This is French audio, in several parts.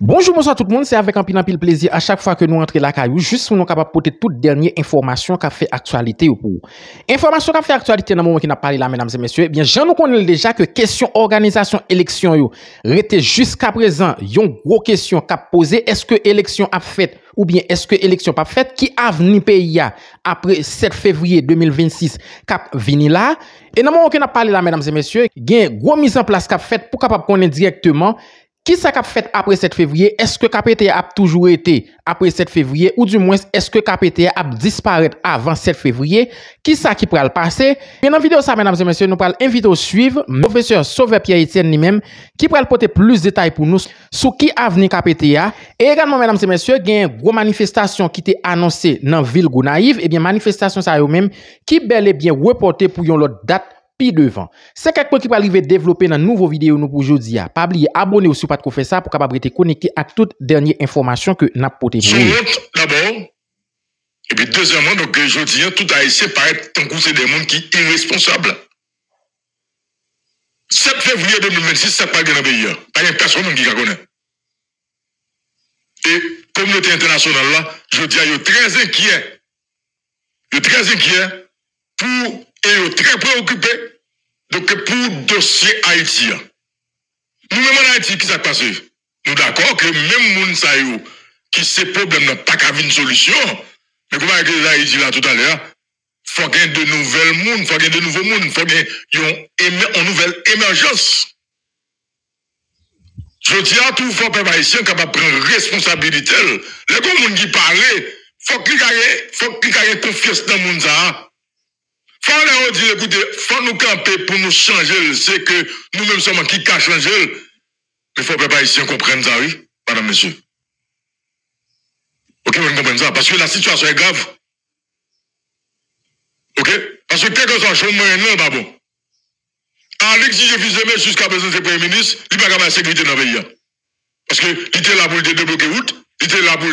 Bonjour, bonsoir tout le monde, c'est avec un pile plaisir à chaque fois que nous entrons la caillou, juste pour nous capable porter toute dernière information qui a fait actualité pour vous. Information qui a fait actualité dans le moment qui n'a parlé là, mesdames et messieurs, eh bien, j'en nous connais déjà que question organisation élection yo, rete jusqu'à présent, yon gros question qu'a posé, est-ce que élection a fait ou bien est-ce que élection pas faite, qui a venu pays après 7 février 2026 cap vini là, et dans le moment qui n'a parlé là, mesdames et messieurs, gen gros mise en place qu'a fait pour capable connaître directement qui ça qu'a fait après 7 février? Est-ce que KPT a toujours été après 7 février? Ou du moins, est-ce que KPT a disparu avant 7 février? Qui ça qui pourra le passer? Bien, dans la vidéo, ça, mesdames et messieurs, nous allons inviter à suivre le professeur Sauveur Pierre-Etienne lui-même, qui pourra porter plus de détails pour nous sur qui a venu KPT a. Et également, mesdames et messieurs, il y a une grosse manifestation qui était annoncée dans la ville Gonaïve. Et bien, manifestation ça même, qui bel et bien reportée pour une autre date. Devant. C'est quelque chose qui va arriver développer dans une nouvelle vidéo nous pour aujourd'hui. Pas oublier abonner si vous pas faire ça pour capable être connecté à toute dernière information que n'a porté. D'abord et puis deuxièmement donc aujourd'hui tout haïtien paraît tant que c'est des gens qui irresponsables. 7 février 2026 ça pas dans le pays. Pas une personne qui connaît. Et communauté internationale là, je dis yo très inquiet. Yo très inquiet pour et très préoccupé donc pour dossier Haïti. Nous-mêmes en Haïti, qui s'est passé? Nous d'accord que même moun sa yo qui c'est problème n'a pas qu'à une solution. Mais comment est-ce que Haïti là tout à l'heure? Faut qu'il y ait de nouvelles moun, faut qu'il y ait de nouveaux moun, faut qu'il y ait une nouvelle émergence. Je dis à tout faut peuple haïtien capable de prendre responsabilité. Les gens qui parlent, faut qu'il y ait confiance dans moun ça. Faut leur dire, écoutez, faut nous camper pour nous changer. C'est que nous-mêmes sommes qui qu'a changé. Mais faut pas ici comprendre ça, oui, madame, monsieur. Ok, vous comprenez ça? Parce que la situation est grave. Ok? Parce que quelque chose soit moyen, non, pas bon. En l'exige visé jusqu'à présent, c'est Premier ministre, il n'y a pas de sécurité dans le pays. Parce que il était là pour débloquer route, il était là pour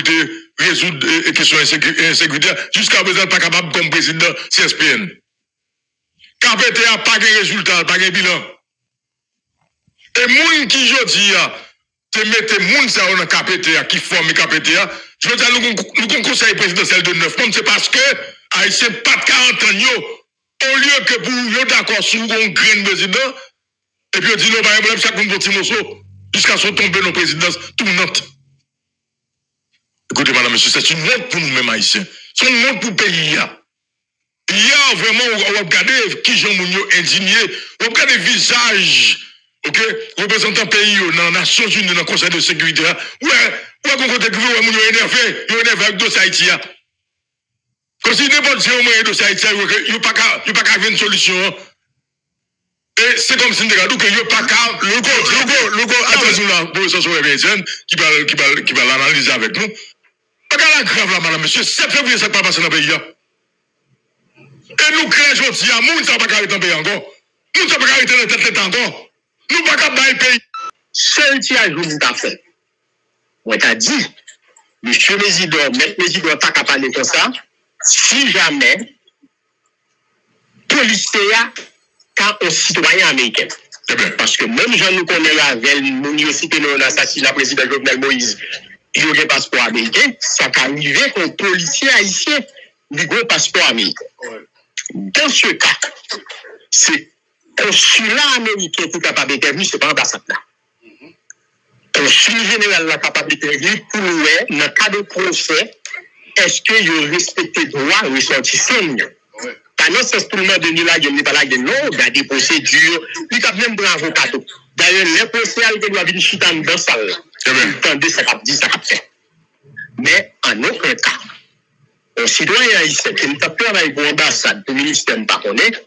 résoudre les questions insécuritaires. Jusqu'à présent, il n'est pas capable comme président CSPN. KPT a pas de résultat, pas de bilan. Et moun qui jodi te mette moun ça dans KPT qui forme KPT je veux dire nous conseil présidentiel de 9 mois c'est parce que haïtien pas de 40 ans au lieu que pour yo d'accord sur un grand président et puis on dit non pas un problème chaque monde petit morceau jusqu'à ce tomber nos présidences tout Nantes. Écoutez madame monsieur c'est une honte pour nous mêmes haïtiens. C'est une honte pour le pays. Il y a vraiment, on va regarder qui j'en mounio indigné, on va regarder visage, ok, représentant pays dans les Nations Unies, dans le Conseil de sécurité, ouais, qu'on côté que vous mounio énervé avec dossier Haïti. Comme si n'importe qui a un dossier Haïti, il n'y a pas qu'à une solution. Et c'est comme si nous regardons qu'il n'y a pas qu'à, le go, attention là, professeur Sauveur Pierre-Etienne, qui va l'analyser avec nous. Pas qu'à la grave là, madame, monsieur, 7 février, ça ne pas passer dans le pays. Et nous créons aujourd'hui, nous ne sommes pas arrêter dans le pays encore. Nous ne sommes pas arrêter dans le tête encore. Nous ne sommes pas dans le pays. Seul tia jour nous t'a fait. On t'a dit, monsieur Mésidor, maître Mésidor, pas qu'à parler comme ça. Si jamais, policier quand un citoyen américain. Parce que même gens nous connaissons la veille, nous aussi que nous assassinons la présidente Jovenel Moïse, il y a un passeport américain, ça peut arriver qu'un policier haïtien du gros passeport américain. Dans ce cas, c'est un consulat américain qui est capable d'intervenir, ce n'est pas l'ambassade là. Un consulat général là capable d'intervenir pour nous, dans le cas de procès, est-ce qu'il y a respecté le droit ressortissant? Pas non, c'est tout le monde de nous là, il n'y a pas là, non, il y a des procédures, il y a même un avocat. D'ailleurs, les procès, ils doivent venir chuter dans la salle. Attendez, ça cap dit, ça cap fait. Mais en aucun cas, un citoyen haïtien qui ne travaille pour l'ambassade, pour le ministère ne pas connaître,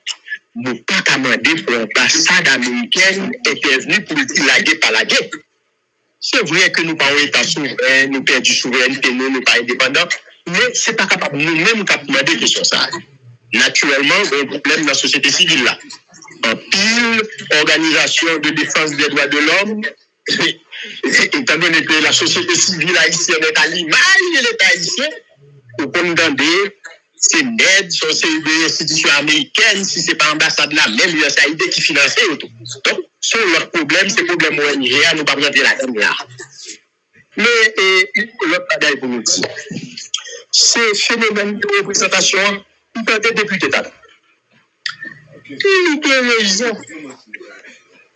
nous pas demander pour l'ambassade américaine intervenue pour dire la guerre, pas la guerre. C'est vrai que nous parlons d'État souverain, nous perdons du souveraineté, nous ne sommes pas indépendants, mais ce n'est pas capable nous-mêmes de demander des questions ça. Naturellement, il y a un problème dans la société civile là. En pile, organisation de défense des droits de l'homme, étant donné que la société civile haïtienne est à l'image de l'État haïtien, pour condamner ces aides, c'est des institutions américaines, si ce n'est pas l'ambassade là, même l'USAID qui finance tout. Donc, sur leur problème, c'est le problème ONG, nous ne pouvons pas rentrer là-dedans. Mais l'autre bagaille pour nous dire, c'est phénomène de représentation, il peut être député d'État. Il a raison.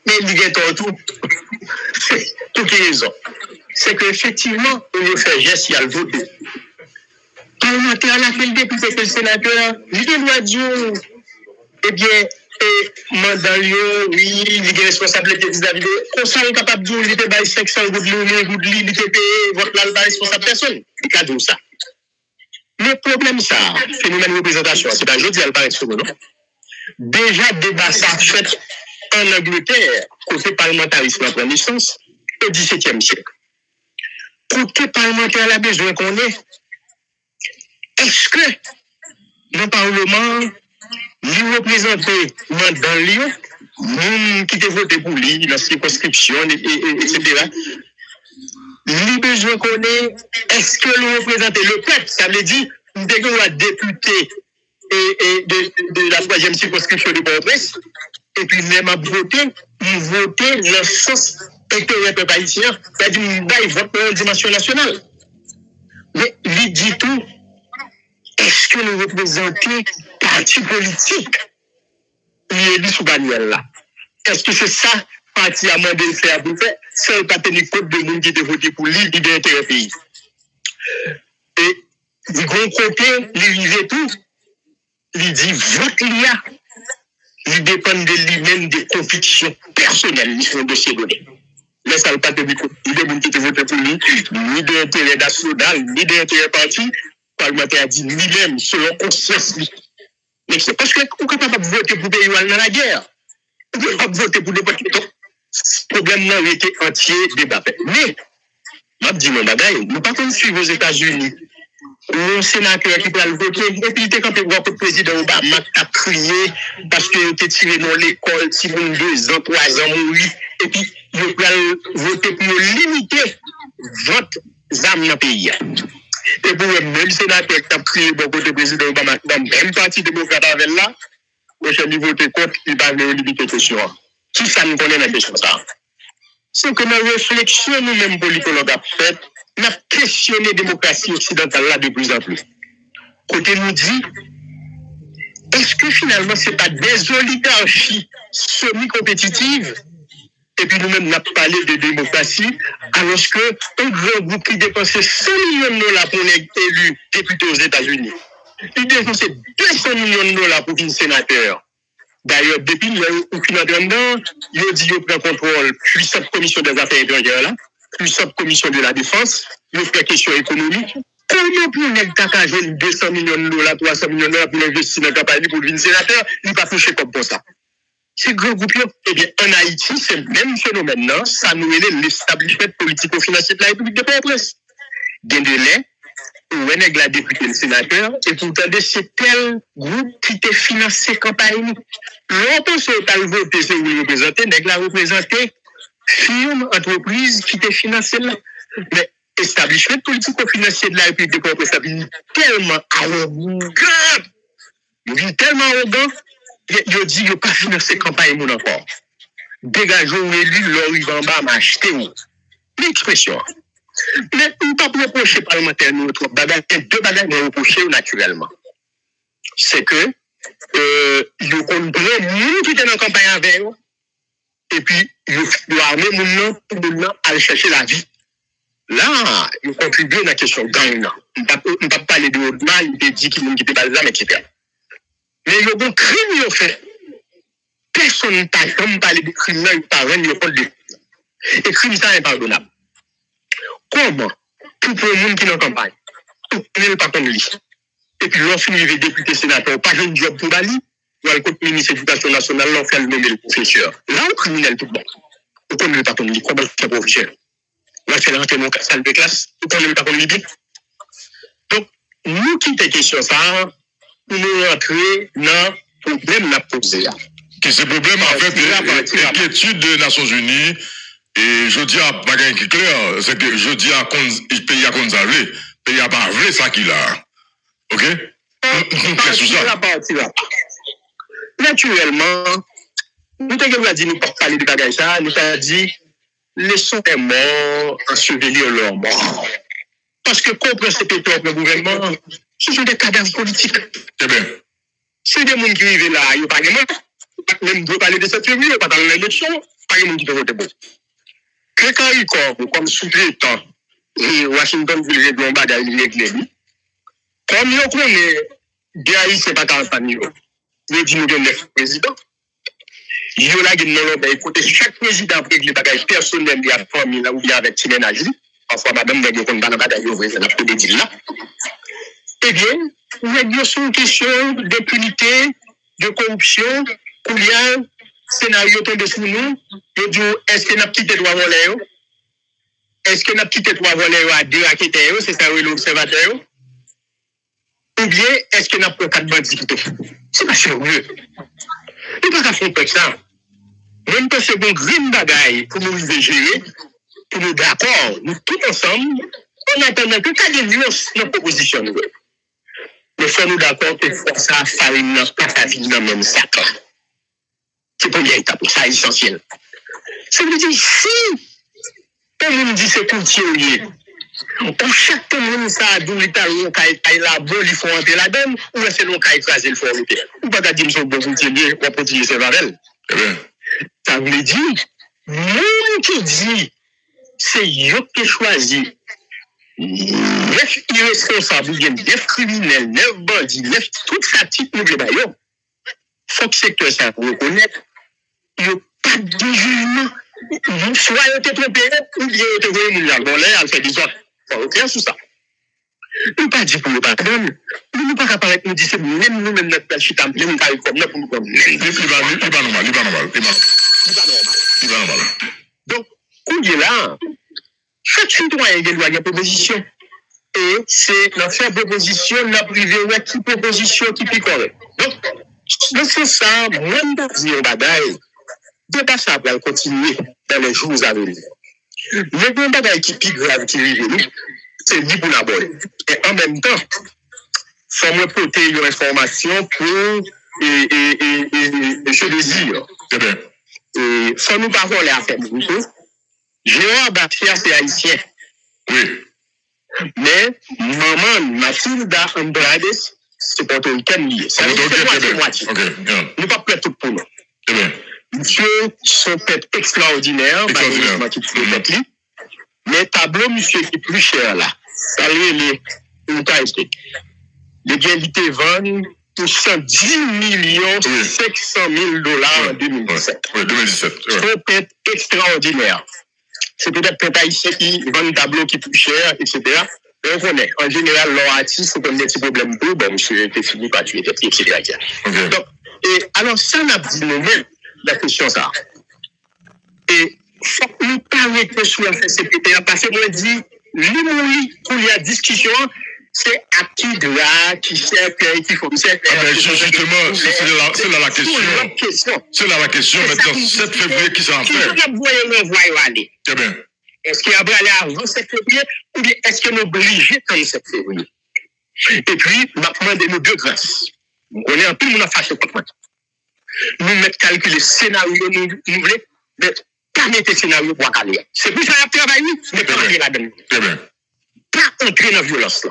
Mais il a tout. Toutes les raisons. C'est qu'effectivement, on a fait geste, il y a le vote. Parlementaire, la fait le député, le sénateur, il doit dire, eh bien, mandat, oui, il est responsable vis-à-vis de. On est capable de dire, il était 500 gouttes de il était payé, votre là, pas responsable personne. Il a dit ça. Le problème, ça, phénomène de représentation, c'est pas jeudi, elle paraît sur non? Déjà, débat ça fait en Angleterre, côté parlementarisme en première naissance, au XVIIe siècle. Côté parlementaire, la besoin qu'on est, est-ce que, dans le Parlement, nous représentons dans le lieu, nous qui avons voté pour lui, dans la circonscription, etc. Nous besoin qu'on est, est-ce que nous représentons le peuple? Ça veut dire, nous devons député de la 3e circonscription de Port-au-Prince, et puis même à voter, nous votons dans le sens intérêt peuple haïtien, c'est-à-dire nous vote pour une dimension nationale. Mais il dit tout, est-ce que nous représentons parti politique élu sous bannière là? Est-ce que c'est ça, parti à demander de faire pour faire? C'est pas tenir compte de monde qui te voté pour lui, qui d'intérêt pays. Et du grand côté, il tout, il dit vote l'IA. Il dépend de lui-même des convictions personnelles, ils sont de ces données. Mais ça ne veut pas tenir compte de monde qui te voté pour lui, ni d'intérêt national, ni d'intérêt parti. Le parlementaire a dit lui-même, selon conscience. Mais c'est parce qu'on est capable de voter pour pays dans la guerre. On est capable de voter pour des pays. Le problème n'a été entier débat. Mais, je dis mon bagaille, nous ne pouvons pas suivre aux États-Unis. Un sénateur qui peut le voter, et puis il était quand le président Obama a crié parce qu'il était tiré dans l'école, si vous 2 ans, 3 ans, mourir, et puis il peut voter pour limiter votre âme dans le pays. Et pour le même sénateur qui a crié pour le président Obama, dans le même parti démocrate avec là, prochain niveau de compte, il va limiter la question. Qui ça nous connaît la question ça? C'est que dans la réflexion, nous-mêmes, politologues, a fait, on a questionné la démocratie occidentale là de plus en plus. Côté nous dit, est-ce que finalement, ce n'est pas des oligarchies semi-compétitives? Et puis nous-mêmes, on a parlé de démocratie, alors qu'un grand groupe qui dépensait 100 millions de dollars pour être élu député aux États-Unis, il dépensait 200 millions de dollars pour un sénateur. D'ailleurs, depuis qu'il y a aucune dedans, il a dit qu'il prend contrôle, puis cette commission des affaires étrangères là, puis cette commission de la défense, il fait question économique. Comment pour un jouer 200 millions de dollars, 300 millions de dollars pour investir dans la campagne pour devenir sénateur, il va toucher comme pour ça. C'est grand groupe. Eh bien, en Haïti, c'est le même phénomène, non? Ça nous est l'establishment politico-financier de la République de Port-au-Prince. Gain de lait, on est la députée le sénateur, et pourtant, c'est tel groupe qui t'a financé campagne. Longtemps, c'est au voté, c'est où il représentait, n'est la représenté firme, entreprise qui t'a financé là. Mais, establishment politico-financier de la République de Port-au-Prince, tellement arrogant, tellement arrogant, il dit, il n'a pas financé campagne encore. Dégageons élu, l'or, en bas, m'acheter où? L'expression. Mais on ne peut pas reprocher parlementaire, nous, deux bagages nous reprocher naturellement. C'est que, il comprend nous qui étaient en campagne avec eux, et puis, il doit armer mon à aller chercher la vie. Là, il contribue à la question gang. On ne peut pas parler de haut mal, il dit qu'il était pas là, etc. Mais il y a un crime, il fait. Personne ne peut parler de crime, il parle de crime. Et crime, ça est impardonnable. Comment, pour le monde qui est en campagne, tout le monde pas comme lui. Et puis, lorsqu'il est député sénateur, pas un job pour Bali, ou le côté ministre de l'Éducation nationale, l'on fait le nommer le professeur. Là, on criminel tout bon. Vous connaissez pas comme lui, comment faire professeur? On va faire rentrer mon salle de classe, vous connaissez pas comme lui. Donc, nous qui t'es question ça, nous rentrer dans le problème la posé. Que ce problème, en fait, l'inquiétude des Nations Unies, et je dis à Bagay qui clair, c'est que je dis à pays à Konzavle, pays à pas vrai ça qu'il a. Ok? Naturellement, nous t'avons dit, nous ne parler de bagage ça, nous t'avons dit, laissons les morts ensevelir leurs morts. Parce que contre ce pétrole le gouvernement, ce sont des cadavres politiques. Très bien. C'est des gens qui vivent là, ils n'ont pas de même de parler de cette février, pas dans l'élection, pas de gens qui peuvent voter pour. Quelqu'un y comme sous-traitant, et Washington voulait régler un bagage, il réglé. Comme nous connaissons, bien c'est pas campagne, nous disons que nous sommes présidents. Il y a là qui écoutez, chaque président règle les bagages personnels de la famille là ou bien avec ses ménages. Parfois, madame, vous avez un bagage, vous avez un dire là. Eh bien, il y a sur une question d'impunité, de corruption, où il y a un scénario tombé sur nous. Je dis, est-ce que nous avons quitté trois volets? Est-ce que nous avons quitté trois volets à deux enquêteurs? C'est ça, l'observateur? Ou bien, est-ce que nous avons pris quatre bandits? C'est pas sérieux. Il n'y a pas qu'à faire ça. Même que c'est une grande bagaille pour nous gérer, pour nous d'accord, nous tous ensemble, on attend que cas de violence dans la proposition. Mais faut nous d'accord que ça farine dans pas vie dans même sac. C'est pour première étape, ça est essentiel. Ça veut dire si tout le monde dit c'est courtier, pour chaque monde ça a d'où l'État la bonne il faut entrer là-dedans ou est-ce que l'on a écrasé le fond ou pas dire son bon courtier pour protéger ses varelles. Ça veut dire monde qui dit c'est eux qui choisi 9 irresponsables, 9 criminels, 9 bandits, 9 tout ça type de baillon. Faut que c'est que ça reconnaître. Il n'y a pas de jugement. Soit il était trompé, ou bien il était voulu nous bon là, elle fait des autres. Faut clair sur ça. Nous pas dit pour le patron. Nous pas apparaître nous dire c'est même nous-mêmes notre père chita, même pas comme nous pour nous comme. Il pas normal. Donc, où il est là, chaque citoyen doit avoir une proposition. Et c'est dans faire proposition, la privée, ouais, qui proposition qui est correcte. Donc, c'est ça, moi, je dis au bagaille, de pas ça va continuer dans les jours à venir. Le bon bagaille qui est grave qui arrive, c'est dit pour l'aborder. Et en même temps, il faut me porter une information pour je désire. Et sans nous pas voler à faire beaucoup. Gérard Bachia, c'est haïtien. Oui. Mais maman Mathilda Andrade, c'est portoricaine liée. C'est moitié. Nous ne pas prêts tout pour nous. Monsieur, son tête extraordinaire, mais tableau, monsieur, qui est plus cher là. Ça les gains étaient vendus pour 110 millions 500 000 $ en 2017. Oui, 2017. Son tête extraordinaire. C'est peut-être un haïtien qui vend un tableau qui est plus cher, etc. Mais on connaît. En général, leur artiste, c'est comme des petits problèmes pour bon, monsieur, était fini par tuer, etc. Donc, et alors, ça n'a pas dit nous-mêmes la question, ça. Et, faut que nous parlions que sur la secrétaire, parce que moi, dit, lui, pour la discussion, c'est à qui droit, qui sert, qui faut faire. Justement, c'est là la question. C'est là la question. Maintenant, 7 février, qui s'en fait? Très bien. Est-ce qu'il y a aller avant 7 février ou bien est-ce qu'il est obligé comme 7 février? Et puis, on va demander nos deux grâces. On est un peu, on a fâché contre moi. Nous mettons calculer scénario, nous voulons, mais pas mettre scénario pour caler. C'est plus ça à travailler, mais pas aller là-dedans. Très bien. Pas entrer dans la violence là.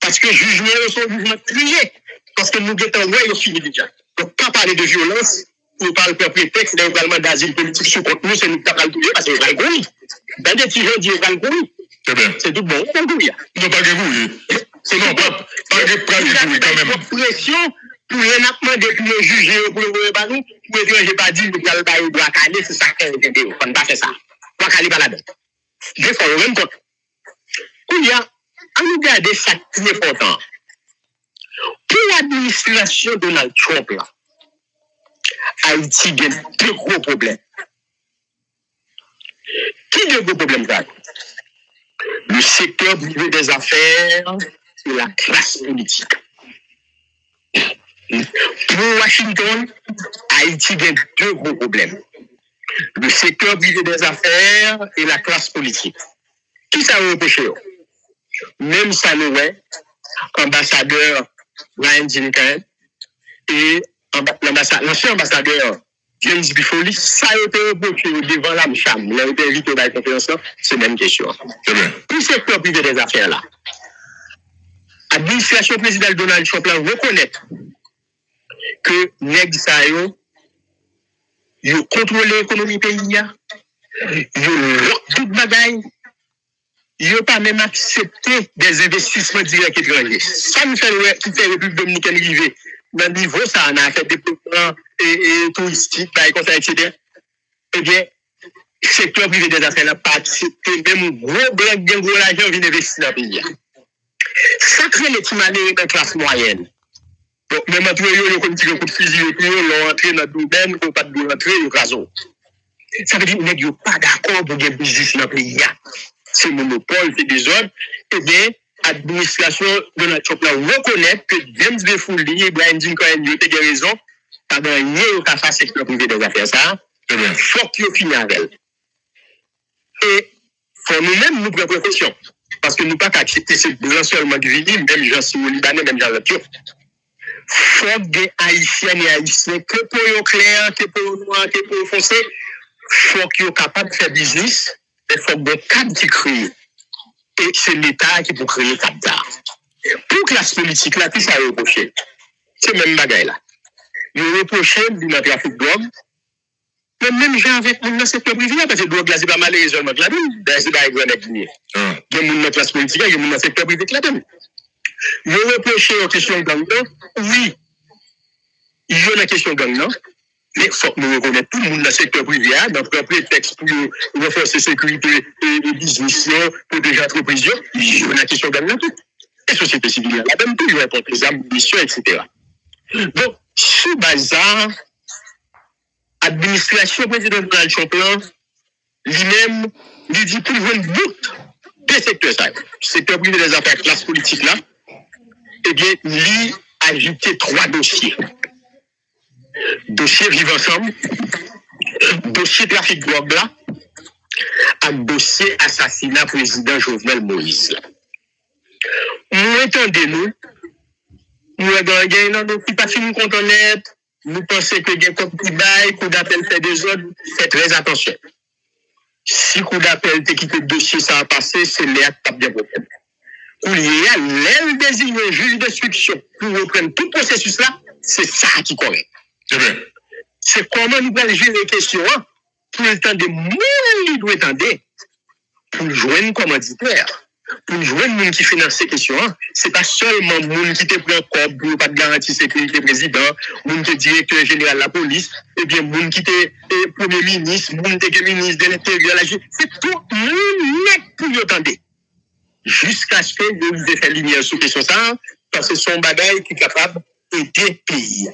Parce que jugement, sont jugement triés. Parce que nous guettons, ouais, ils ont fini déjà. Donc, pas parler de violence, nous parlons de prétexte d'également d'asile politique sur contre nous, c'est nous qui avons le parce que c'est le dans des petits gens disent c'est bien. C'est tout bon, on gouille. Non, pas que vous. C'est non, pas que vous, quand même. Pression, pour les nattements depuis le juger, pour le banou, pour les gens, j'ai pas dit, vous allez pas y doit caler, c'est ça qui est intéressant. On ne pas faire ça. On va caler pas là-dedans. Je vais faire le même compte. Il y a, à nous garder ça qui est important. Pour l'administration Donald Trump, là, Haïti a deux gros problèmes. Qui a deux gros problèmes, là? Le secteur privé des affaires et la classe politique. Pour Washington, Haïti a deux gros problèmes. Le secteur privé des affaires et la classe politique. Qui ça va empêcher? Même ça nous est, ambassadeur Ryan Jenkins et l'ancien ambassadeur James Bifoli, ça a été reproché devant la MCHAM. Il a été invité dans la conférence, c'est la même question. Pour le secteur privé des affaires là, l'administration présidentielle Donald Trump là reconnaît que nèg sa yo contrôle l'économie pays, yo tout bagaille, yo pas même accepté des investissements directs étrangers. Ça nous fait toute la République dominicaine arriver dans le niveau ça on a fait développement et touristique, etc. Eh bien, le secteur privé des affaires n'a pas accepté même gros blanc bien gros l'argent vient investir dans le pays. Ça crée les petits malheureux de classe moyenne. Donc, même entre eux, ils ont tiré un coup de fusil, ils ont rentré dans le domaine, ils n'ont pas de rentrer, ils ont raison. Ça veut dire qu'ils n'ont pas d'accord pour gagner business dans le pays. C'est le monopole, c'est des ordres. Eh bien, l'administration de notre Trump reconnaît que James Bifoli et Brian Dincohen ont eu raison, pas gagné au cas de secteur privé des affaires. Ça, il faut qu'ils finissent avec elle. Et pour nous-mêmes, nous prenons précaution. Parce que nous ne pouvons pas accepter ces blancs seulement de venir, même gens si au Libanais, même gens le Turc. Faut des Haïtiens et Haïtiens, que pour eux clair, que pour eux noirs, que pour eux foncés, faut qu'ils soient capables de faire business, il faut des cadres qui créent. Et c'est l'État qui peut créer le cadre d'art. Pour classe politique, là, tout ça est reproché. C'est même bagaille là. Ils ont reproché du trafic de drogue. Mais même gens avec le secteur privé, parce que drogue là, c'est pas mal les raisonnements de la donne. C'est pas une guinée. Il y a une classe politique, il y a un secteur privé de la donne. Ils ont reproché aux questions de gang. Oui, il y a une question de gang, non? Mais il faut que nous reconnaissions tout le monde dans le secteur privé, dans le prétexte pour renforcer la sécurité et business, pour des entreprises, il y a une question de gang, tout. Et la société civile, la même tout, il y a des ambitions, etc. Donc, sous bazar, l'administration présidente Donald Trump, lui-même, il dit pour le bout des secteurs, le secteur privé des affaires, classe politique là, eh bien, lui a ajouté 3 dossiers. Dossier vivre ensemble, dossier trafic de drogue là, et dossier assassinat président Jovenel Moïse. Nous entendez-nous, nous regardons, nous qui pas fini qu'on honnête, nous pensons que les comme qui bail, coup d'appel fait des ordres, faites très attention. Si coup d'appel te quitte le dossier, ça va passer, c'est l'air qui a bien problème. Où il y a l'aile désigné juge d'instruction pour reprendre tout processus là, c'est ça qui est correct. C'est comment nous allons gérer les questions pour le temps de monde qui doit attendre, pour jouer un commanditaire, pour jouer un monde qui finance ces questions. C'est pas seulement le monde qui te prend corps pour pas de garantie sécurité président, le monde qui est directeur général de la police, et bien le monde qui est premier ministre, le monde qui est ministre de l'Intérieur, c'est tout le monde net pour y attendre. Jusqu'à ce que nous ayons fait lumière sur question ça, parce que son bagage qui est capable d'aider le pays.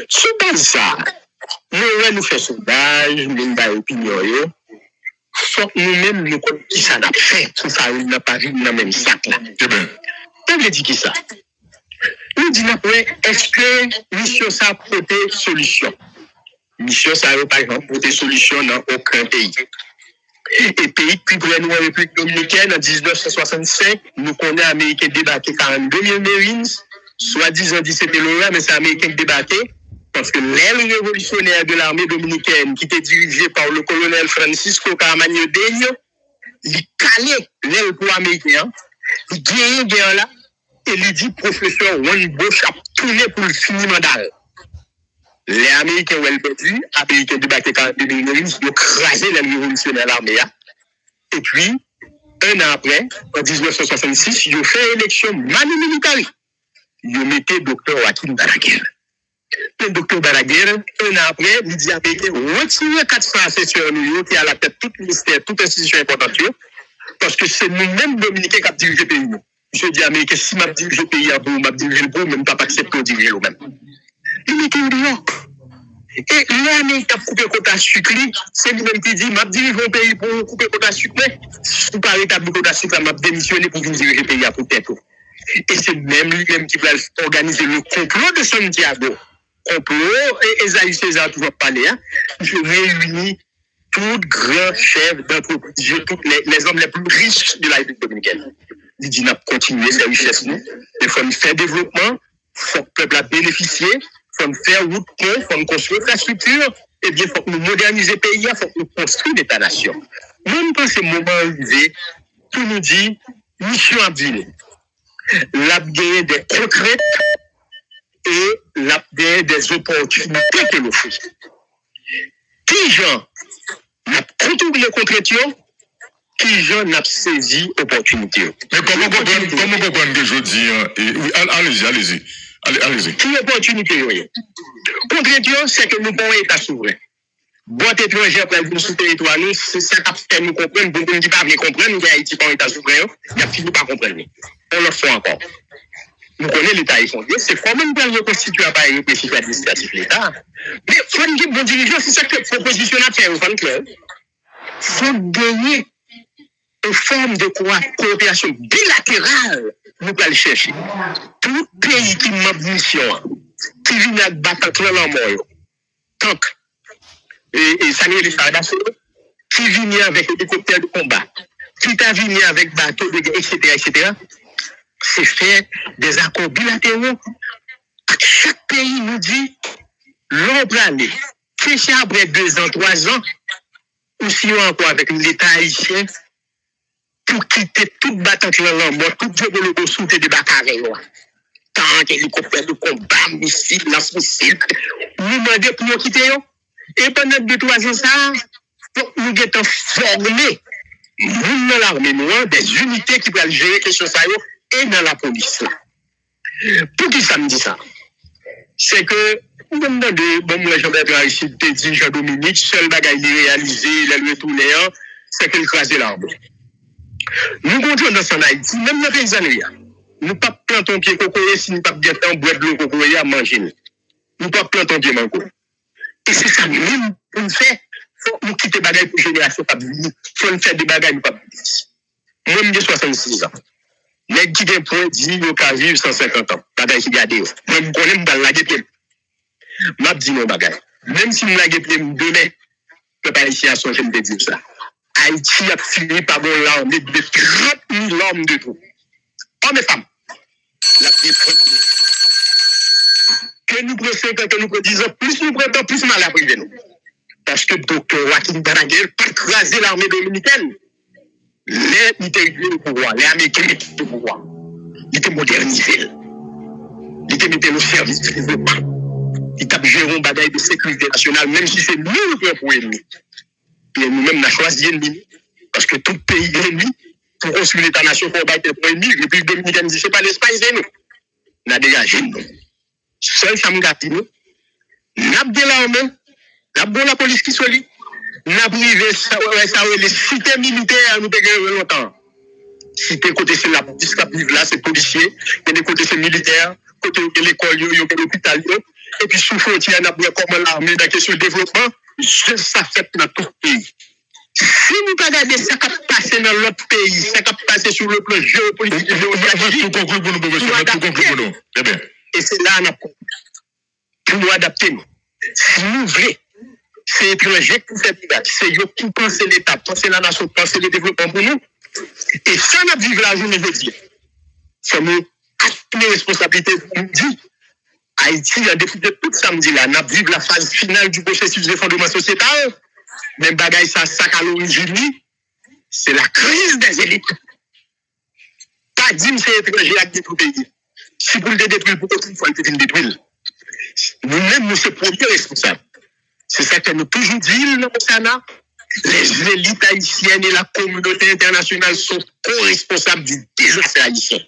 Sous ça, nous faisons sondage, nous avons opinion, faut nous-mêmes nous connaissons qui ça n'a fait, pour ça, nous n'a pas vu dans le même sac là. On veut dire qui ça? Nous disons après, est-ce que mission ça a porté solution? Mission ça a par exemple porté solution dans aucun pays. Et pays qui prennent nous en République dominicaine en 1965, nous connaissons Américains débarqués 42 000 Marines, soi-disant 17 000 €, mais c'est Américains qui débarquaient. Parce que l'aile révolutionnaire de l'armée dominicaine, qui était dirigée par le colonel Francisco Caramanio Deño, il calait l'aile pour américain, il gagne guerre là, et il dit professeur Juan Bosch a tourné pour le finir mandat. Les Américains ont perdu, les Américains débarqués en 2009, ils ont crasé l'aile révolutionnaire de l'armée. Et puis, un an après, en 1966, ils ont fait élection manu militari. Ils ont mis le docteur Joaquin Balaguer. Le docteur Balaguer, un an après, il dit Américain, retirez 400 assesseurs nous qui est à la tête de tout ministère, toute institution importante, parce que c'est nous-mêmes Dominicains qui avons dirigé le pays. Je dis Américain, si je dirige le pays à vous, je dirige le pays, même pas accepter de diriger le même. Il était au dehors. Et l'Amérique a coupé quota sucre, c'est lui-même qui dit, je dirige le pays pour couper quota sucre, mais si vous parlez de quota sucre, je démissionné pour diriger le pays à pour tête. Et c'est même lui-même qui va organiser le complot de Santiago. Complot, et Esaïe César toujours parlé, je réunis tous grands chefs d'entreprise, tous les hommes les plus riches de la République dominicaine. Il dit, nous continuer ces richesses, il faut faire développement, il faut que le peuple a bénéficié, il faut faire route, il faut construire l'infrastructure, eh bien, il faut que nous moderniser le pays, il faut que nous construisons l'État-nation. Même quand ce moment arrivé, tout nous dit, mission Abdil, l'a gagné des concrètes et l'a gagné des opportunités que nous faisons. Qui gens n'a contourné les concrètes, qui gens n'a saisi l'opportunité. Mais comment comprendre que je dis, oui, allez-y. Qui opportunité, oui. Concrète, c'est que nous avons un État souverain. Boîte étrangère pour nous sous territoire, nous, c'est ça qui fait nous comprendre, pour nous ne pas comprendre, nous, Haïti, pas un État souverain, il a fini par comprendre. On le fait encore. Nous connaissons l'État fondé, c'est formellement pour reconstituer un appareil répressif administratif de l'État. Mais il faut une bon dirigeant, c'est ça que la proposition a fait, il faut gagner une forme de coopération bilatérale, nous allons chercher. Tout pays qui m'a mission, qui vient à battre dans la mort, tant et ça n'est pas d'assaut, qui vient avec hélicoptère de combat, qui t'a venu avec bateau de guerre, etc., c'est faire des accords bilatéraux. Chaque pays nous dit, l'ombre année, c'est après 2 ans, 3 ans, ou si on encore avec l'État haïtien, pour quitter toute bataille dans la mort, tout développer sous des batailles. Tant hélicoptère de combat, missiles, lance-missiles, nous demandons pour nous quitter. Et pendant 2-3 ans, ça, nous avons formé, nous, dans l'armée noire, des unités qui peuvent gérer les choses et dans la police. Pour qui ça me dit ça? C'est que, nous avons demandé, bon, moi, Jean-Bertrand ici, dit Jean-Dominique, seul bagaille réalisé, il a retourné, c'est qu'il crasait l'arbre. Nous comptons dans son Haïti, même dans les paysans, nous ne pas planter un pied cocoyer si nous ne pas bien temps boire de l'eau cocoyer à manger. Nous ne pas planter un pied mango. Et c'est ça même pour nous faire. Il faut nous quitter les bagages pour génération pas venir. Il faut nous faire des bagages pas venir. Même de 66 ans. Les qui ont point dit qu'ils peuvent vivre 150 ans. Bagages qui gardent. Moi, je connais dans la gueule. Je dis nos bagages. Même si nous la gueule demain, je ne peux pas ici à son je me dire ça. Haïti a fini par bon l'armée de 30 000 hommes de tout. Hommes et femmes. La défense. Que nous prenons 5 ans, que nous prenons 10 ans, plus nous prenons, plus mal à priver nous. Parce que Dr. Joaquin Balaguer pas craser l'armée dominicaine. Les militaires au pouvoir, les Américains au pouvoir. Il était modernisé. Il était mis au service du développement. Il était géré un bagaille de sécurité nationale, même si c'est nous qui pour ennemi. Et nous-mêmes, on a choisi l'ennemi. Parce que tout pays est ennemi. Pour construire l'État-nation, pour battre pour ennemi. Et puis, le Dominicain dit, c'est pas l'Espagne, c'est nous. On a dégagé nous. Seul ça me gâte nous. N'a pas de l'armée. N'a pas de la police qui soit là. N'a pas de les cités militaires, nous payons longtemps. Cité côté c'est la police qui vivent là, c'est policiers. Et des côtés c'est militaires. Côté l'école, il y a l'hôpital. Et puis sous frontière, on a bien comme l'armée dans la question du développement. Ça fait dans tout le pays. Si nous pas regarder ça qui passe dans l'autre pays, ça qui passe sur le plan géopolitique, tout conclut pour nous, professeur. Tout conclut pour nous. Eh bien. Et c'est là pour nous adapter. Si nous voulons, c'est étranger pour faire des dates. C'est eux qui pensent l'État, penser la nation, penser le développement pour nous. Et ça, nous vivons la journée de Dieu. Ça nous assumer les responsabilités pour nous dire. Haïti, depuis tout samedi là, nous vivons la phase finale du processus de fondement sociétal. Même bagaille, ça, à l'origine, c'est la crise des élites. Pas dire que c'est étranger à détruire le pays. Si vous le détruisez, pourquoi il faut le détruire? Nous-mêmes, nous sommes premiers responsables. C'est ça que nous toujours dit dans le Sénat. Les élites haïtiennes et la communauté internationale sont co-responsables du désastre haïtien.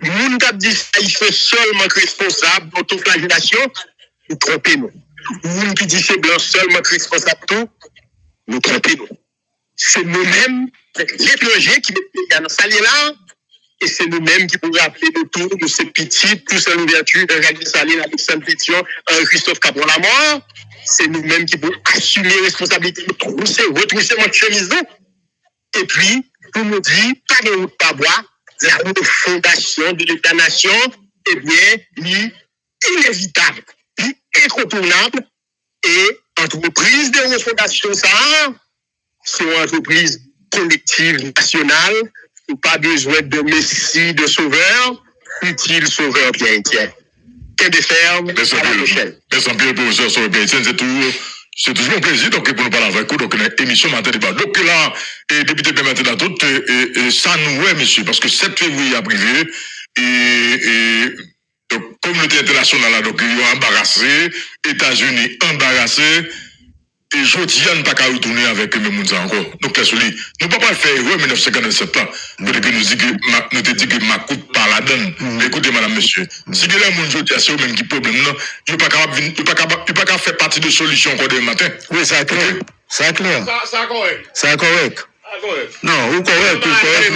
Nous qui dit haïtien seulement responsable d'autoflagellation, nous trompez-nous. Nous qui dit c'est blanc seulement responsable de tout, nous trompez-nous. C'est nous-mêmes, l'étranger qui met les gars dans salle là, et c'est nous-mêmes qui pouvons appeler de tout, de ces petits, tous en ouverture de Ragnar Saline, Alexandre Pétion, Christophe Capron-Lamort. C'est nous-mêmes qui pouvons assumer la responsabilité de retrousser notre chemise. Et puis, pour nous dire, pas de route pas bois, la route de fondation de l'État-nation, eh bien, inévitable, incontournable, et entreprise de refondation, ça, c'est une entreprise collective nationale, ou pas besoin de messie, de sauveur, utile sauveur bien entier. Qu'est-ce de faire à la prochaine? Merci bien, professeur Sauveur Bien Etienne, c'est tout C'est toujours un plaisir donc pour nous parler avec vous donc l'émission matin débat. Donc là et député permettre à tout et ça nous ouais monsieur parce que 7 février a privé et donc communauté internationale là donc ils ont embarrassé, États-Unis embarrassé et Jodian n'a pas qu'à retourner avec eux même encore. Donc qu'est-ce que nous ne pouvons pas faire erreur 1957 là. Parce que nous te dit que ma coupe par la donne. Écoutez madame monsieur, si les gens Jodian c'est eux même qui problème non, il pas capable faire partie de solution encore demain matin. Oui, c'est clair. C'est clair. Ça correct. C'est correct. Non, ou correct, ou correct.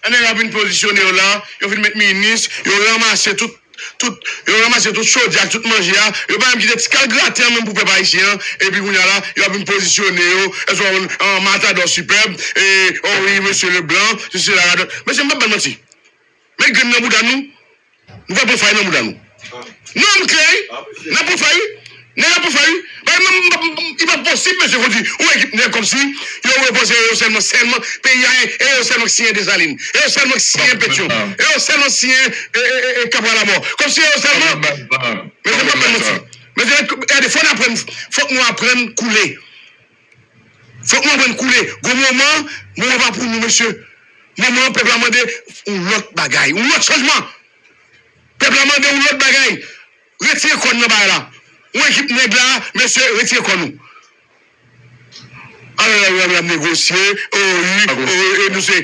On est venu positionner là, il faut mettre ministre, il faut ramasser tout chaud, tout manger, il va même quitter petit gratin même pour préparer ici, et puis on là, il va me positionner, en matador superbe, et oh oui, monsieur Leblanc, c'est la mais c'est pas menti. Mais que nous nous va pas faire dans nous. Non, nous n'a pas fait. N'est pas fait. Il va possible, monsieur Fodi. Ou équipe comme si, il aurait posé seulement pays et seulement signé des salines, et seulement signé pétion, et seulement signé Cabral à mort. Comme si seulement. Mais c'est pas mentir. Mais il faut que nous apprenions à couler. Faut que nous apprenions à couler. Au moment va pour nous, monsieur. Moment, peuple a demandé un autre bagaille, un autre changement. Peuple a demandé un autre bagaille. Retirez quoi nous là. Ou équipe nègre là, monsieur, retirez quoi nous. Alors, on va négocier, et nous c'est,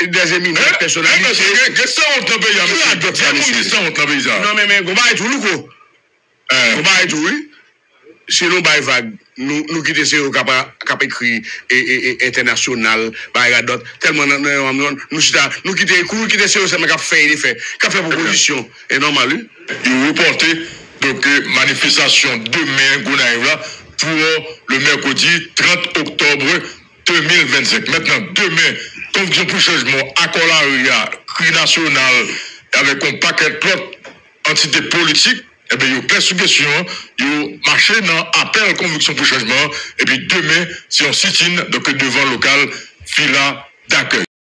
des éminents personnalités. Qu'est-ce qu'on t'a payé, monsieur? Non, mais, on va être tout, nous, on va être tout, oui. Sinon, bah, vague. Nous quitter ces cap écrit et international, bah, d'autres, tellement, nous quitter ces ça m'a fait des faits, qu'a fait proposition, et normal, il reportait, donc, manifestation demain, Gounaïva, pour le mercredi 30 octobre 2025. Maintenant, demain, conviction pour changement, accord la cri national, avec un paquet d'autres entités politiques, eh bien, il y a plein de suggestions, il y a marché dans appel conviction pour changement, et puis demain, c'est un sit-in, donc devant local, fila d'accueil.